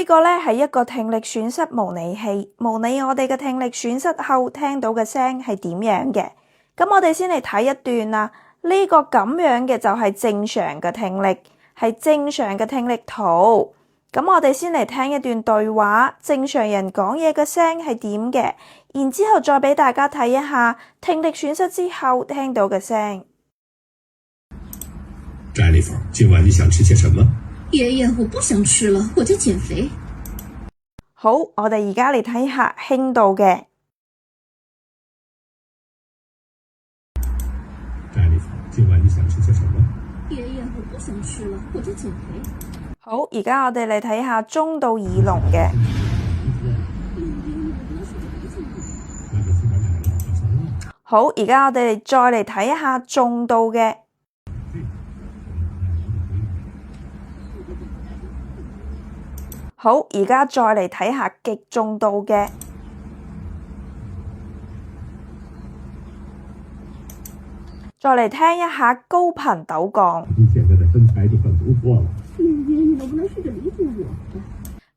呢個咧係一個聽力損失模擬器，模擬我哋嘅聽力損失後聽到嘅聲係點樣嘅。咁我哋先嚟睇一段啦。呢個咁樣嘅就係正常嘅聽力，係正常嘅聽力圖。咁我哋先嚟聽一段對話，正常人講嘢嘅聲係點嘅，然之後再俾大家睇一下聽力損失之後聽到嘅聲。翟麗鳳，今晚你想吃些什麼？爺爺，我不想吃了，我在減肥。好，我哋而家嚟睇下輕度嘅。翟麗鳳，今晚你想吃些什麼？爺爺，我不想吃了，我在減肥。好，而家我哋嚟睇下中度耳聾嘅。好，而家我哋再嚟睇一下重度嘅。好，而家再嚟睇下極重度嘅。再嚟聽一下高頻陡降。你現在的身材就很不錯了。爺爺，你能不能試着理解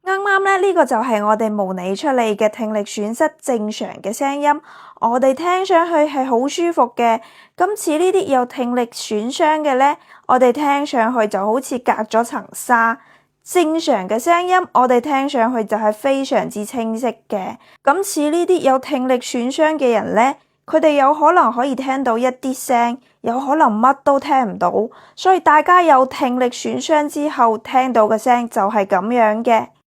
我？啱啱咧，呢個就係我哋模擬出嚟嘅聽力損失正常嘅聲音，我哋聽上去係好舒服嘅。今次呢啲有聽力損傷嘅咧，我哋聽上去就好似隔咗層紗。正常嘅聲音，我哋聽上去就係非常之清晰嘅。咁似呢啲有聽力損傷嘅人咧，佢哋有可能可以聽到一啲聲，有可能乜都聽唔到。所以大家有聽力損傷之後聽到嘅聲就係咁樣嘅。